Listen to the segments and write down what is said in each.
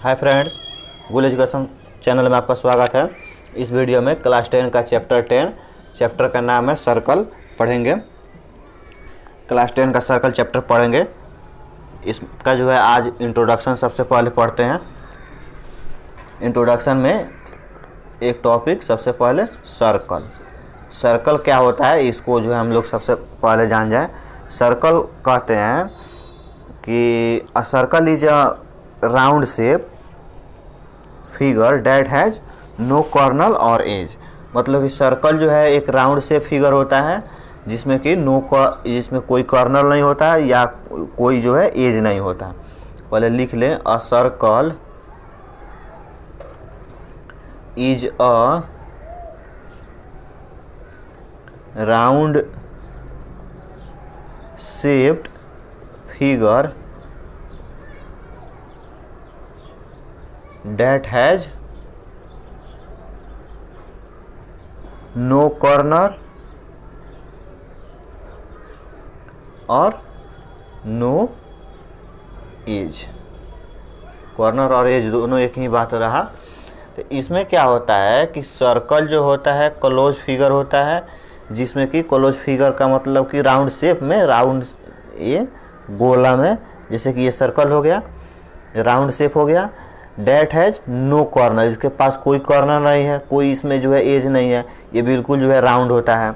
Hi friends, गुल education channel में आपका स्वागत है। इस वीडियो में क्लास 10 का चैप्टर का नाम है सर्कल पढ़ेंगे। क्लास 10 का सर्कल चैप्टर पढ़ेंगे। इसका जो है आज इंट्रोडक्शन सबसे पहले पढ़ते हैं। इंट्रोडक्शन में एक टॉपिक सबसे पहले सर्कल क्या होता है इसको जो है हम लोग सबसे पहले जान जाएं। सर्कल कहते हैं कि a circle is a round shape figure that has no corner और एज। मतलब कि सर्कल जो है एक राउंड शेप फिगर होता है जिसमें कि जिसमें कोई कॉर्नर नहीं होता है या कोई जो है एज नहीं होता। पहले लिख लें, अ circle is a round shaped figure that has no corner और no edge। कॉर्नर और एज दोनों एक ही बात रहा। तो इसमें क्या होता है कि सर्कल जो होता है क्लोज फिगर होता है, जिसमें कि क्लोज फिगर का मतलब कि राउंड शेप में, राउंड ये गोला में, जैसे कि ये सर्कल हो गया, राउंड शेप हो गया। डेट हैज़ नो कॉर्नर, इसके पास कोई कॉर्नर नहीं है, कोई इसमें जो है एज नहीं है, ये बिल्कुल जो है राउंड होता है।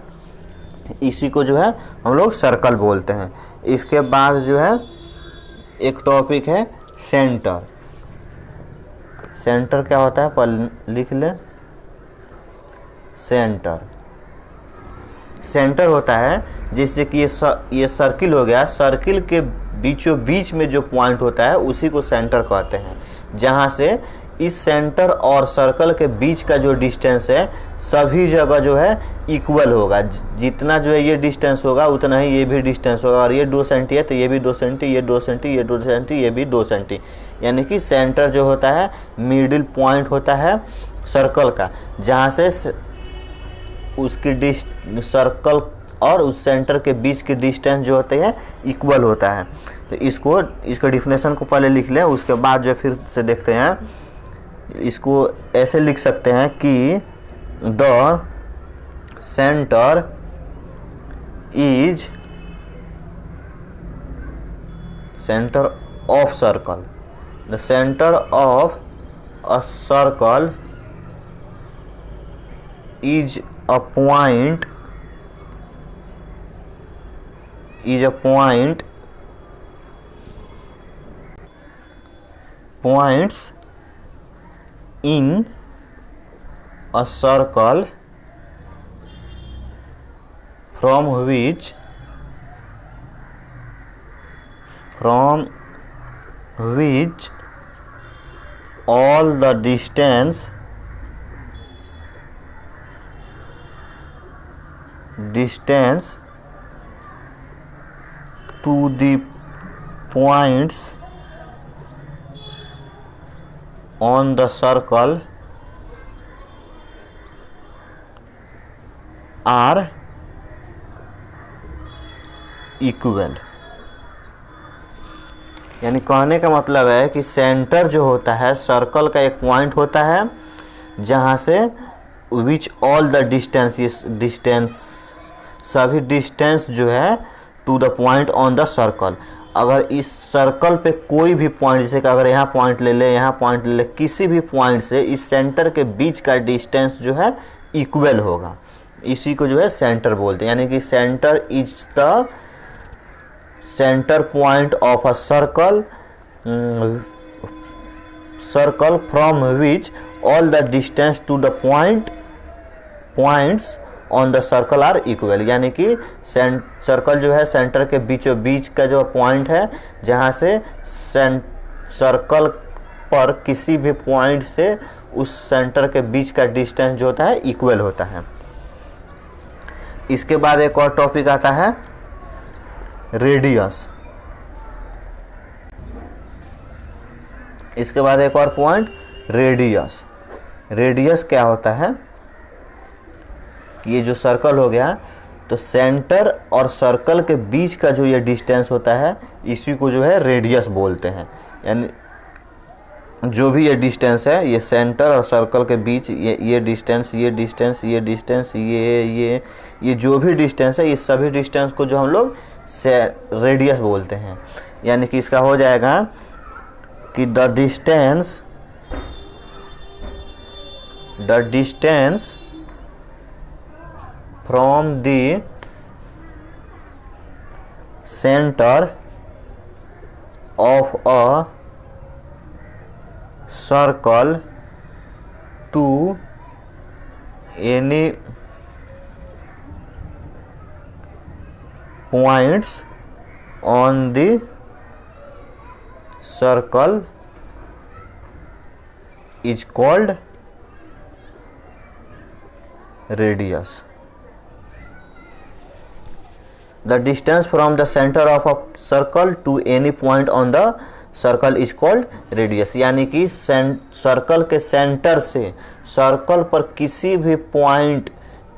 इसी को जो है हम लोग सर्कल बोलते हैं। इसके बाद जो है एक टॉपिक है सेंटर। सेंटर क्या होता है पर लिख लें। सेंटर होता है जैसे कि ये सर्किल हो गया, सर्किल के बीचों बीच में जो पॉइंट होता है उसी को सेंटर कहते हैं। जहाँ से इस सेंटर और सर्कल के बीच का जो डिस्टेंस है सभी जगह जो है इक्वल होगा। जितना जो है ये डिस्टेंस होगा उतना ही ये भी डिस्टेंस होगा। और ये 2 सेंटी है तो ये भी 2 सेंटी, ये 2 सेंटी, ये 2 सेंटी, ये भी 2 सेंटी। यानी कि सेंटर जो होता है मिडिल पॉइंट होता है सर्कल का, जहाँ से उसकी सर्कल और उस सेंटर के बीच की डिस्टेंस जो होते हैं इक्वल होता है। तो इसका डिफिनेशन को पहले लिख लें, उसके बाद जो फिर से देखते हैं। इसको ऐसे लिख सकते हैं कि the centre is centre of circle. The centre of a circle is a point points in a circle from which all the distance to the points on the circle are equal। यानी कहने का मतलब है कि centre जो होता है circle का एक पॉइंट होता है जहाँ से विच ऑल द डिस्टेंस सभी डिस्टेंस जो है to the point on the circle. अगर इस सर्कल पे कोई भी पॉइंट, जैसे कि अगर यहाँ पॉइंट ले ले, यहाँ पॉइंट ले ले, किसी भी पॉइंट से इस सेंटर के बीच का डिस्टेंस जो है इक्वल होगा, इसी को जो है सेंटर बोलते हैं। यानी कि centre is the centre point of a circle from which all the distance to the points on the circle are equal. यानी कि सर्कल जो है सेंटर के बीचों बीच का जो पॉइंट है जहाँ से सर्कल पर किसी भी पॉइंट से उस सेंटर के बीच का डिस्टेंस जो होता है इक्वल होता है। इसके बाद एक और टॉपिक आता है रेडियस। इसके बाद एक और पॉइंट रेडियस क्या होता है कि ये जो सर्कल हो गया तो सेंटर और सर्कल के बीच का जो ये डिस्टेंस होता है इसी को जो है रेडियस बोलते हैं। यानी जो भी ये डिस्टेंस है, ये सेंटर और सर्कल के बीच ये डिस्टेंस, ये डिस्टेंस, ये डिस्टेंस, ये जो भी डिस्टेंस है, इस सभी डिस्टेंस को जो हम लोग से रेडियस बोलते हैं। यानी कि इसका हो जाएगा कि the distance from the centre of a circle to any points on the circle is called radius. The distance from the center of a circle to any point on the circle is called radius. यानी कि circle के centre से circle पर किसी भी point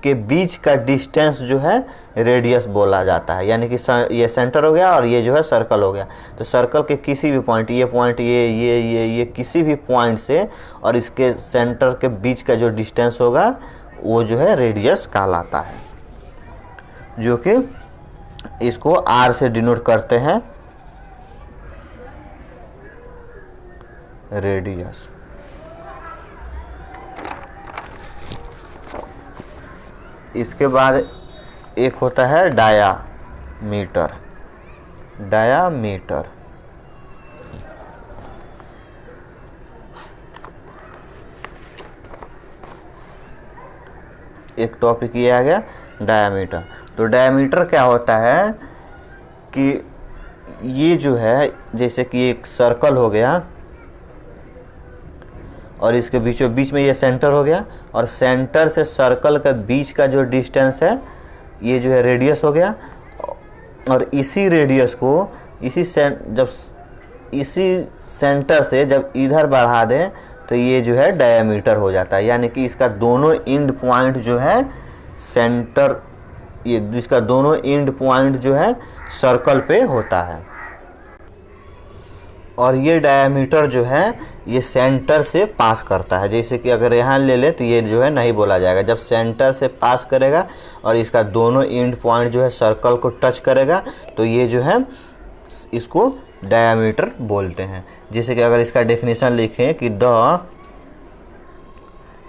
के बीच का distance जो है रेडियस बोला जाता है। यानी कि ये सेंटर हो गया और ये जो है सर्कल हो गया, तो सर्कल के किसी भी पॉइंट, ये पॉइंट, ये किसी भी पॉइंट से और इसके सेंटर के बीच का जो डिस्टेंस होगा वो जो है रेडियस कहलाता है, जो कि इसको आर से डिनोट करते हैं, रेडियस। इसके बाद एक होता है डायामीटर। डायामीटर एक टॉपिक ये आ गया, डायामीटर। तो डायामीटर क्या होता है कि ये जो है, जैसे कि एक सर्कल हो गया और इसके बीचों बीच में ये सेंटर हो गया, और सेंटर से सर्कल के बीच का जो डिस्टेंस है ये जो है रेडियस हो गया, और इसी रेडियस को इसी सेंटर से जब इधर बढ़ा दें तो ये जो है डायामीटर हो जाता है। यानी कि इसका दोनों एंड पॉइंट जो है सेंटर, ये जिसका दोनों एंड पॉइंट जो है सर्कल पे होता है, और ये डायामीटर जो है ये सेंटर से पास करता है। जैसे कि अगर यहाँ ले ले तो ये जो है नहीं बोला जाएगा, जब सेंटर से पास करेगा और इसका दोनों एंड पॉइंट जो है सर्कल को टच करेगा तो ये जो है इसको डायामीटर बोलते हैं। जैसे कि अगर इसका डेफिनेशन लिखें कि the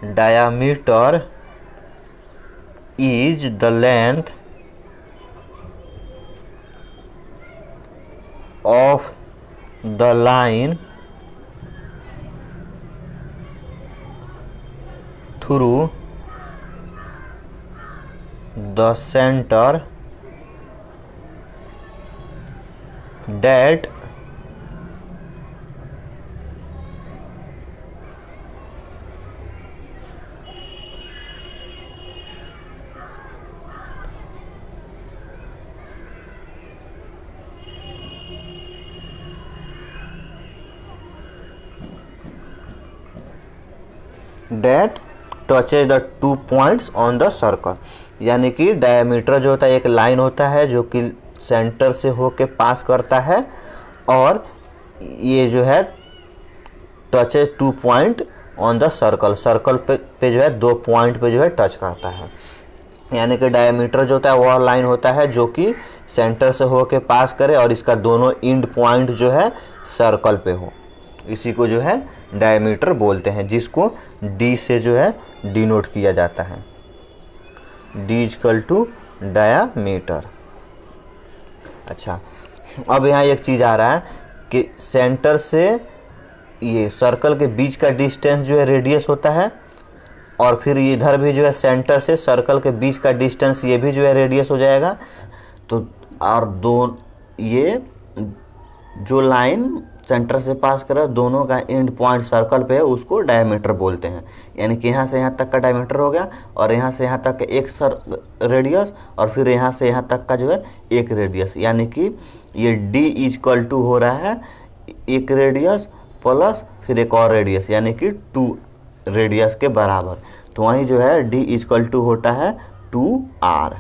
diameter is the length of the line through the center that touches the two points on the circle. यानी कि डायमीटर जो होता है एक लाइन होता है जो कि सेंटर से होके पास करता है, और ये जो है touches to point on the circle, circle पे जो है दो पॉइंट पे जो है टच करता है। यानी कि डायमीटर जो होता है वह लाइन होता है जो कि सेंटर से होके पास करे और इसका दोनों एंड पॉइंट जो है सर्कल पे हो, इसी को जो है डायमीटर बोलते हैं, जिसको डी से जो है डिनोट किया जाता है, डी इक्वल टू डायामीटर। अच्छा, अब यहाँ एक चीज़ आ रहा है कि सेंटर से ये सर्कल के बीच का डिस्टेंस जो है रेडियस होता है, और फिर इधर भी जो है सेंटर से सर्कल के बीच का डिस्टेंस ये भी जो है रेडियस हो जाएगा। तो और दो ये जो लाइन सेंटर से पास कर दोनों का एंड पॉइंट सर्कल पे है उसको डायमीटर बोलते हैं। यानी कि यहाँ से यहाँ तक का डायमीटर हो गया, और यहाँ से यहाँ तक एक रेडियस, और फिर यहाँ से यहाँ तक का जो है एक रेडियस। यानी कि ये डी इक्वल टू हो रहा है एक रेडियस प्लस फिर एक और रेडियस, यानी कि 2 रेडियस के बराबर। तो वहीं जो है डी इक्वल टू होता है 2r,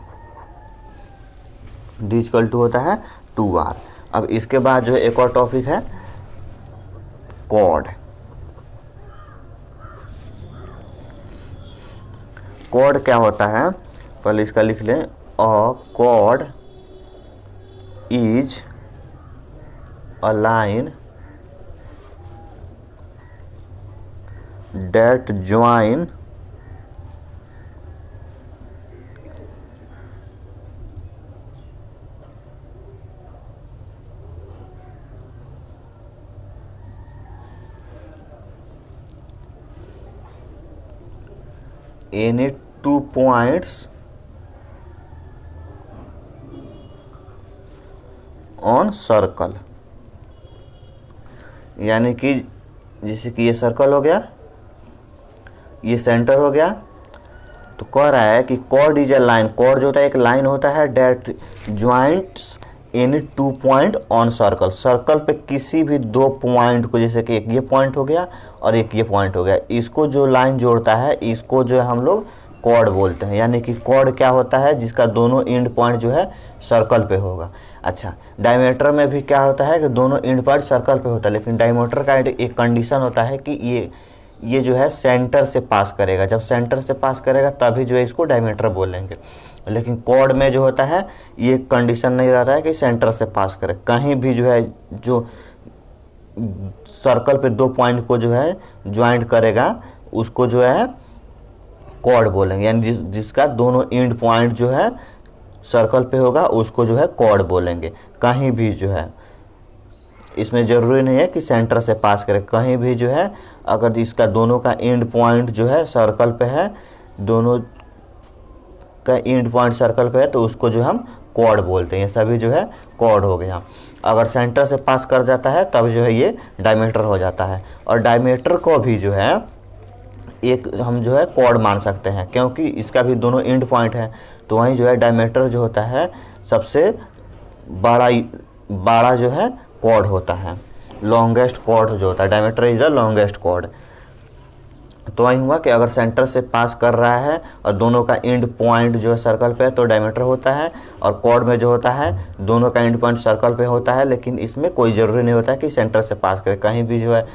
डी इक्वल टू होता है 2r। अब इसके बाद जो है एक और टॉपिक है कॉर्ड। कॉर्ड क्या होता है, पहले इसका लिख लें। अ cord is a line that join any two points on circle। यानी कि जैसे कि ये सर्कल हो गया, ये सेंटर हो गया, तो कह रहा है कि chord is a line. Chord जो होता है एक लाइन होता है that joints any two point on circle. Circle पे किसी भी दो पॉइंट को, जैसे कि एक ये पॉइंट हो गया और एक ये पॉइंट हो गया, इसको जो लाइन जोड़ता है इसको जो है हम लोग कॉर्ड बोलते हैं। यानी कि कॉर्ड क्या होता है, जिसका दोनों एंड पॉइंट जो है सर्कल पे होगा। अच्छा, डायमीटर में भी क्या होता है कि दोनों एंड पॉइंट सर्कल पे होता है, लेकिन डायमीटर का एक कंडीशन होता है कि ये जो है सेंटर से पास करेगा। जब सेंटर से पास करेगा तभी जो है इसको डायमीटर बोलेंगे। लेकिन कॉर्ड में जो होता है ये कंडीशन नहीं रहता है कि सेंटर से पास करे, कहीं भी जो है जो सर्कल पे दो पॉइंट को जो है ज्वाइंट करेगा उसको जो है कॉर्ड बोलेंगे। यानी जिसका दोनों एंड पॉइंट जो है सर्कल पे होगा उसको जो है कॉर्ड बोलेंगे। कहीं भी जो है, इसमें ज़रूरी नहीं है कि सेंटर से पास करे, कहीं भी जो है अगर इसका दोनों का एंड पॉइंट जो है सर्कल पे है, दोनों का एंड पॉइंट सर्कल पे है, तो उसको जो हम कॉर्ड बोलते हैं। ये सभी जो है कॉर्ड हो गया। अगर सेंटर से पास कर जाता है तब जो है ये डायमीटर हो जाता है। और डायमीटर को भी जो है एक हम जो है कॉर्ड मान सकते हैं, क्योंकि इसका भी दोनों एंड पॉइंट है। तो वहीं जो है डायमीटर जो होता है सबसे बड़ा जो है कॉर्ड होता है, लॉन्गेस्ट कॉर्ड जो होता है। Diameter is the longest chord. तो वही हुआ कि अगर सेंटर से पास कर रहा है और दोनों का एंड पॉइंट जो है सर्कल पे है तो डायमीटर होता है। और कॉर्ड में जो होता है दोनों का एंड पॉइंट सर्कल पे होता है, लेकिन इसमें कोई ज़रूरी नहीं होता है कि सेंटर से पास करे। कहीं भी जो है,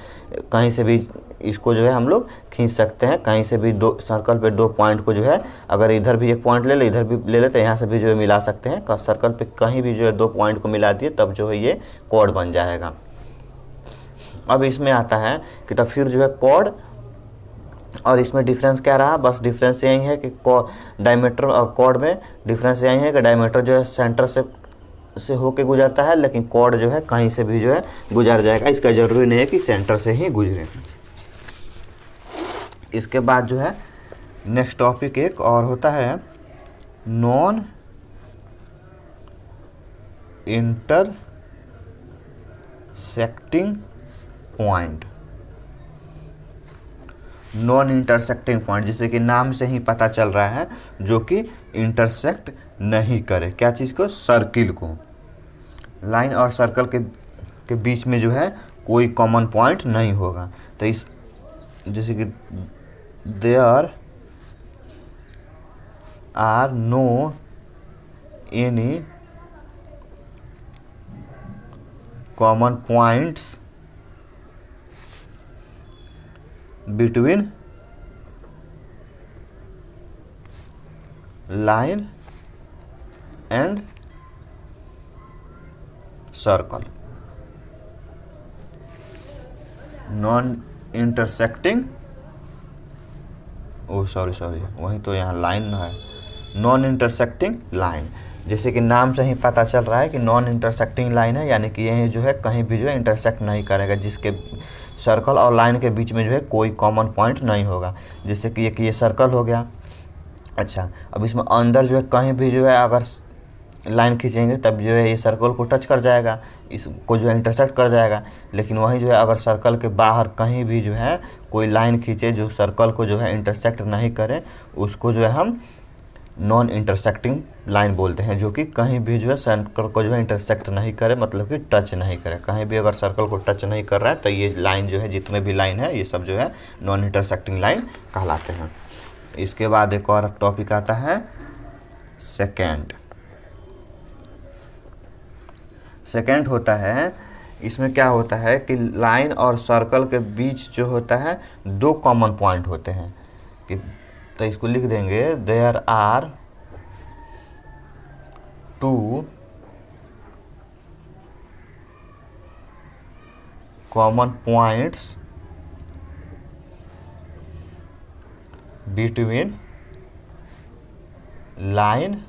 कहीं से भी इसको जो है हम लोग खींच सकते हैं। कहीं से भी दो सर्कल पे दो पॉइंट को जो है, अगर इधर भी एक पॉइंट ले ले, इधर भी ले लेते हैं, यहाँ से भी जो है मिला सकते हैं। सर्कल पे कहीं भी जो है दो पॉइंट को मिला दिए तब जो है ये कॉर्ड बन जाएगा। अब इसमें आता है कि तब फिर जो है कॉर्ड और इसमें डिफरेंस क्या रहा, बस डिफरेंस यही है कि डायमीटर और कॉर्ड में डिफरेंस यही है कि डायमीटर जो है सेंटर से होके गुजरता है, लेकिन कॉर्ड जो है कहीं से भी जो है गुजर जाएगा। इसका ज़रूरी नहीं है कि सेंटर से ही गुजरे। इसके बाद जो है नेक्स्ट टॉपिक एक और होता है non intersecting point. Non intersecting point, जैसे कि नाम से ही पता चल रहा है, जो कि इंटरसेक्ट नहीं करे क्या चीज़ को, सर्किल को। लाइन और सर्कल के बीच में जो है कोई कॉमन पॉइंट नहीं होगा। तो इस जैसे कि there are no any common points between line and circle। Non intersecting, oh sorry वही तो यहाँ लाइन है, नॉन इंटरसेक्टिंग लाइन। जैसे कि नाम से ही पता चल रहा है कि नॉन इंटरसेक्टिंग लाइन है, यानी कि यह जो है कहीं भी जो है इंटरसेक्ट नहीं करेगा, जिसके सर्कल और लाइन के बीच में जो है कोई कॉमन पॉइंट नहीं होगा। जैसे कि ये सर्कल हो गया। अच्छा, अब इसमें अंदर जो है कहीं भी जो है अगर लाइन खींचेंगे तब जो है ये सर्कल को टच कर जाएगा, इसको जो है इंटरसेक्ट कर जाएगा। लेकिन वहीं जो है अगर सर्कल के बाहर कहीं भी जो है कोई लाइन खींचे जो सर्कल को जो है इंटरसेक्ट नहीं करे, उसको जो है हम नॉन इंटरसेक्टिंग लाइन बोलते हैं, जो कि कहीं भी जो है सर्कल को जो है इंटरसेक्ट नहीं करे, मतलब कि टच नहीं करे। कहीं भी अगर सर्कल को टच नहीं कर रहा है तो ये लाइन जो है, जितने भी लाइन है ये सब जो है नॉन इंटरसेक्टिंग लाइन कहलाते हैं। इसके बाद एक और टॉपिक आता है सेकेंड। सेकेंड होता है, इसमें क्या होता है कि लाइन और सर्कल के बीच जो होता है दो कॉमन पॉइंट होते हैं। कि तो इसको लिख देंगे there are 2 common points between line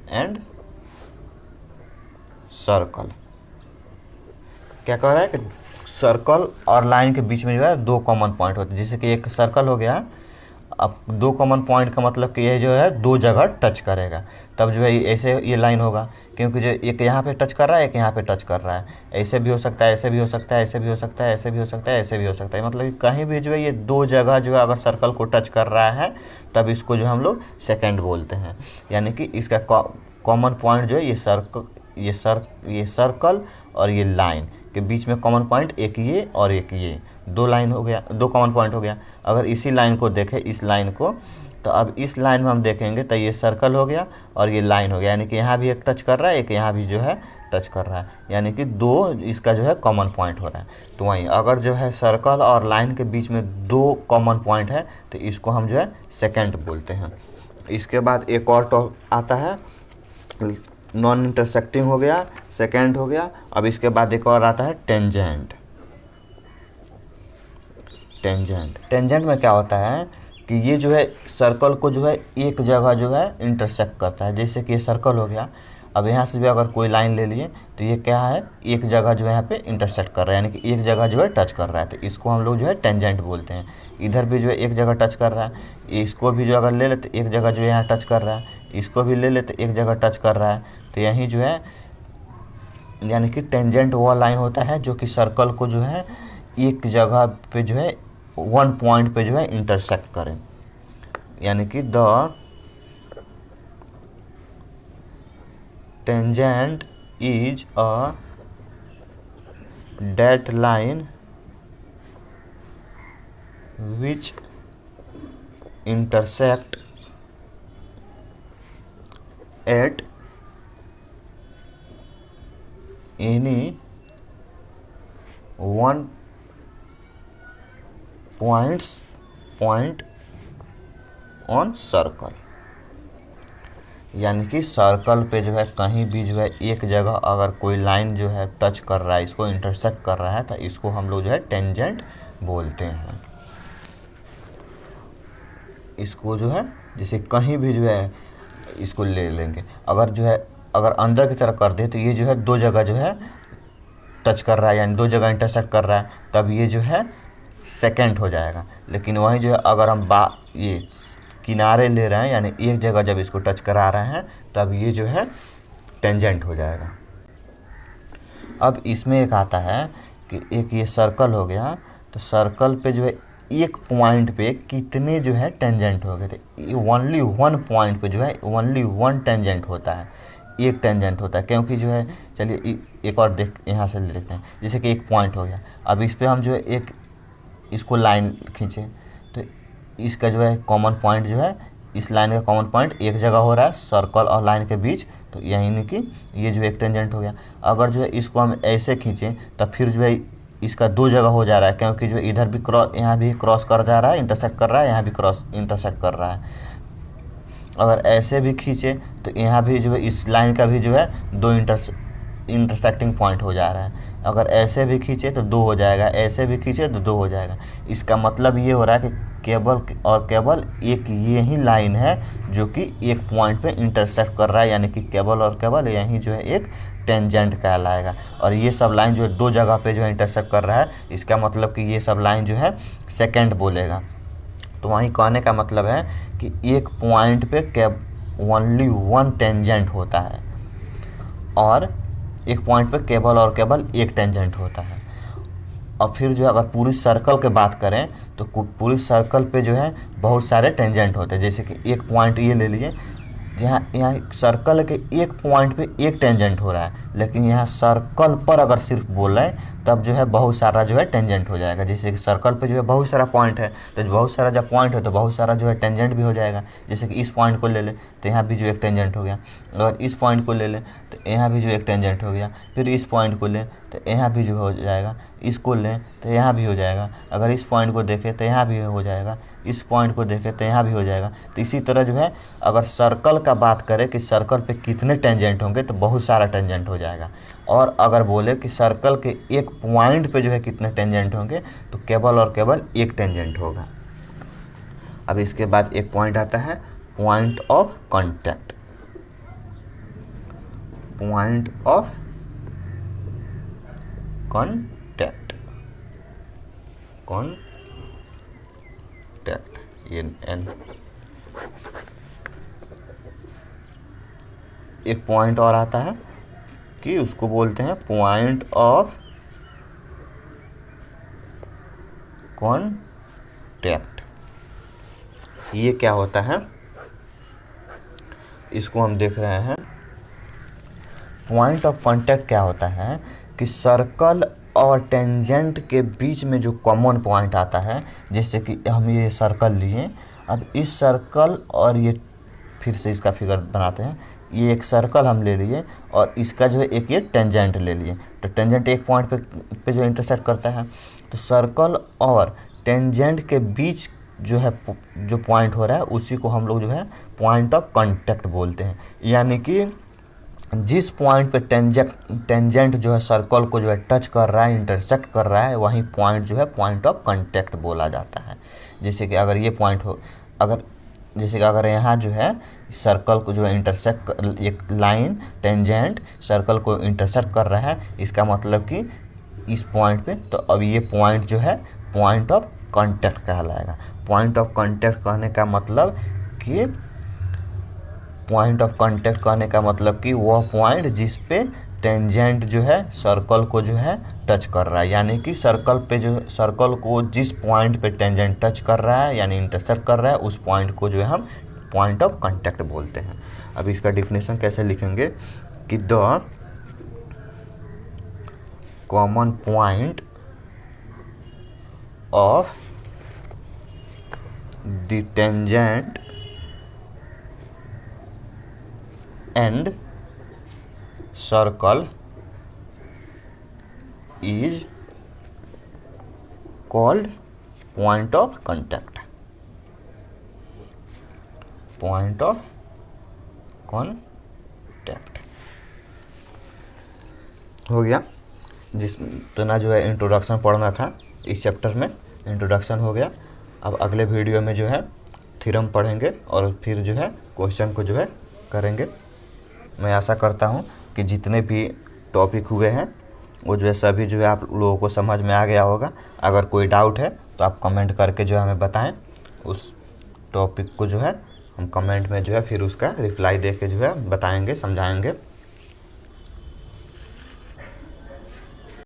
and circle. क्या कह रहा है कि सर्कल और लाइन के बीच में जो है 2 कॉमन पॉइंट होते हैं। जैसे कि एक सर्कल हो गया, अब 2 कॉमन पॉइंट का मतलब कि ये जो है 2 जगह टच करेगा, तब जो है ऐसे ये लाइन होगा, क्योंकि जो एक यहाँ पे टच कर रहा है, एक यहाँ पे टच कर रहा है। ऐसे भी हो सकता है, ऐसे भी हो सकता है, ऐसे भी हो सकता है, ऐसे भी हो सकता है, ऐसे भी हो सकता है। मतलब कि कहीं भी जो है ये 2 जगह जो है अगर सर्कल को टच कर रहा है, तब इसको जो हम लोग सेकेंड बोलते हैं। यानी कि इसका कॉमन पॉइंट जो है ये सर्कल और ये लाइन के बीच में कॉमन पॉइंट एक ये और एक ये 2 लाइन हो गया, 2 कॉमन पॉइंट हो गया। अगर इसी लाइन को देखें, इस लाइन को, तो अब इस लाइन में हम देखेंगे तो ये सर्कल हो गया और ये लाइन हो गया, यानी कि यहाँ भी एक टच कर रहा है, एक यहाँ भी जो है टच कर रहा है, यानी कि 2 इसका जो है कॉमन पॉइंट हो रहा है। तो वहीं अगर जो है सर्कल और लाइन के बीच में 2 कॉमन पॉइंट है तो इसको हम जो है सेकेंड बोलते हैं। इसके बाद एक और आता है, नॉन इंटरसेक्टिंग हो गया, सेकेंड हो गया। अब इसके बाद एक और आता है टेंजेंट। टेंजेंट में क्या होता है कि ये जो है सर्कल को जो है एक जगह जो है इंटरसेक्ट करता है। जैसे कि ये सर्कल हो गया, अब यहाँ से भी अगर कोई लाइन ले लिए तो ये क्या है, एक जगह जो है यहाँ पे इंटरसेक्ट कर रहा है, यानी कि एक जगह जो है टच कर रहा है, तो इसको हम लोग जो है टेंजेंट बोलते हैं। इधर भी जो है एक जगह टच कर रहा है, इसको भी जो अगर ले लेते एक जगह जो है यहाँ टच कर रहा है, इसको भी ले लेते एक जगह टच कर रहा है, तो यहीं जो है यानी कि टेंजेंट वो लाइन होता है जो कि सर्कल को जो है एक जगह पे जो है 1 पॉइंट पे जो है इंटरसेक्ट करें। यानी कि the tangent is a that line which intersect at any 1 point on circle. यानी कि सर्कल पे जो है कहीं भी जो है एक जगह अगर कोई लाइन जो है टच कर रहा है, इसको इंटरसेक्ट कर रहा है, तो इसको हम लोग जो है टेंजेंट बोलते हैं। इसको जो है जैसे कहीं भी जो है इसको ले लेंगे, अगर जो है अगर अंदर की तरफ कर दे तो ये जो है 2 जगह जो है टच कर रहा है, यानी 2 जगह इंटरसेक्ट कर रहा है, तब ये जो है सेकेंड हो जाएगा। लेकिन वहीं जो है अगर हम ये किनारे ले रहे हैं, यानी एक जगह जब इसको टच करा रहे हैं, तब ये जो है टेंजेंट हो जाएगा। अब इसमें एक आता है कि एक ये सर्कल हो गया, तो सर्कल पे जो है एक पॉइंट पे कितने जो है टेंजेंट हो गए थे। ओनली 1 पॉइंट पे जो है ओनली 1 टेंजेंट होता है, एक टेंजेंट होता है। क्योंकि जो है चलिए एक और यहाँ से देखते हैं, जैसे कि एक पॉइंट हो गया, अब इस पर हम जो है एक इसको लाइन खींचे तो इसका जो है कॉमन पॉइंट जो है, इस लाइन का कॉमन पॉइंट एक जगह हो रहा है सर्कल और लाइन के बीच, तो यानी कि ये जो एक टेंजेंट हो गया। अगर जो है इसको हम ऐसे खींचें तब फिर जो है इसका 2 जगह हो जा रहा है, क्योंकि जो इधर भी यहाँ भी क्रॉस कर जा रहा है, इंटरसेक्ट कर रहा है, यहाँ भी क्रॉस इंटरसेक्ट कर रहा है। अगर ऐसे भी खींचे तो यहाँ भी जो है इस लाइन का भी जो है 2 इंटरसेक्टिंग पॉइंट हो जा रहा है। अगर ऐसे भी खींचे तो 2 हो जाएगा, ऐसे भी खींचे तो 2 हो जाएगा। इसका मतलब ये हो रहा है कि केवल और केवल एक ये ही लाइन है जो कि एक पॉइंट पे इंटरसेक्ट कर रहा है, यानी कि केवल और केवल यही जो है एक टेंजेंट कहलाएगा। और ये सब लाइन जो है 2 जगह पे जो है इंटरसेक्ट कर रहा है, इसका मतलब कि ये सब लाइन जो है सेकेंड बोलेगा। तो वहीं कहने का मतलब है कि एक पॉइंट पे ओनली 1 टेंजेंट होता है और एक पॉइंट पे केवल और केवल एक टेंजेंट होता है। और फिर जो है अगर पूरी सर्कल की बात करें तो पूरी सर्कल पे जो है बहुत सारे टेंजेंट होते हैं। जैसे कि एक पॉइंट ये ले लिए, जहाँ यहाँ सर्कल के एक पॉइंट पे एक टेंजेंट हो रहा है, लेकिन यहाँ सर्कल पर अगर सिर्फ बोलें तब जो है बहुत सारा जो है टेंजेंट हो जाएगा। जैसे कि सर्कल पे जो है बहुत सारा पॉइंट है, तो बहुत सारा जब पॉइंट है तो बहुत सारा जो है टेंजेंट भी हो जाएगा। जैसे कि इस पॉइंट को ले लें तो यहाँ भी जो एक टेंजेंट हो गया, अगर इस पॉइंट को ले लें तो यहाँ भी जो एक टेंजेंट हो गया, फिर इस पॉइंट को लें तो यहाँ भी जो हो जाएगा, इसको लें तो यहाँ भी हो जाएगा, अगर इस पॉइंट को देखें तो यहाँ भी हो जाएगा, इस पॉइंट को देखें तो यहाँ भी हो जाएगा। तो इसी तरह जो है अगर सर्कल का बात करें कि सर्कल पे कितने टेंजेंट होंगे तो बहुत सारा टेंजेंट हो जाएगा। और अगर बोले कि सर्कल के एक पॉइंट पे जो है कितने टेंजेंट होंगे तो केवल और केवल एक टेंजेंट होगा। अब इसके बाद एक पॉइंट आता है point of contact. Point of contact, एन एक पॉइंट और आता है कि उसको बोलते हैं पॉइंट ऑफ कांटेक्ट। ये क्या होता है इसको हम देख रहे हैं। पॉइंट ऑफ कांटेक्ट क्या होता है कि सर्कल और टेंजेंट के बीच में जो कॉमन पॉइंट आता है, जैसे कि हम ये सर्कल लिए, अब इस सर्कल और ये फिर से इसका फिगर बनाते हैं। ये एक सर्कल हम ले लिए और इसका जो है एक ये टेंजेंट ले लिए। तो टेंजेंट एक पॉइंट पे जो इंटरसेक्ट करता है, तो सर्कल और टेंजेंट के बीच जो है जो पॉइंट हो रहा है उसी को हम लोग जो है पॉइंट ऑफ कांटेक्ट बोलते हैं। यानी कि जिस पॉइंट पे टेंजेंट जो है सर्कल को जो है टच कर रहा है, इंटरसेक्ट कर रहा है, वहीं पॉइंट जो है पॉइंट ऑफ कांटेक्ट बोला जाता है। जैसे कि अगर ये पॉइंट हो, जैसे कि अगर यहाँ जो है सर्कल को जो है इंटरसेक्ट, एक लाइन टेंजेंट सर्कल को इंटरसेक्ट कर रहा है, इसका मतलब कि इस पॉइंट पे, तो अब ये पॉइंट जो है पॉइंट ऑफ कांटेक्ट कहलाएगा। पॉइंट ऑफ कांटेक्ट कहने का मतलब कि वह पॉइंट जिस पे टेंजेंट जो है सर्कल को जो है टच कर रहा है। यानी कि सर्कल को जिस पॉइंट पे टेंजेंट टच कर रहा है यानी इंटरसेक्ट कर रहा है, उस पॉइंट को जो है हम पॉइंट ऑफ कांटेक्ट बोलते हैं। अब इसका डिफिनेशन कैसे लिखेंगे कि the common point of the tangent and circle is called point of contact. Point of contact हो गया। जितना जो है इंट्रोडक्शन पढ़ना था इस चैप्टर में, इंट्रोडक्शन हो गया। अब अगले वीडियो में जो है थ्योरम पढ़ेंगे और फिर जो है क्वेश्चन को जो है करेंगे। मैं आशा करता हूँ कि जितने भी टॉपिक हुए हैं वो जो है सभी जो है आप लोगों को समझ में आ गया होगा। अगर कोई डाउट है तो आप कमेंट करके जो है हमें बताएं। उस टॉपिक को जो है हम कमेंट में जो है फिर उसका रिप्लाई दे के जो है बताएंगे, समझाएंगे।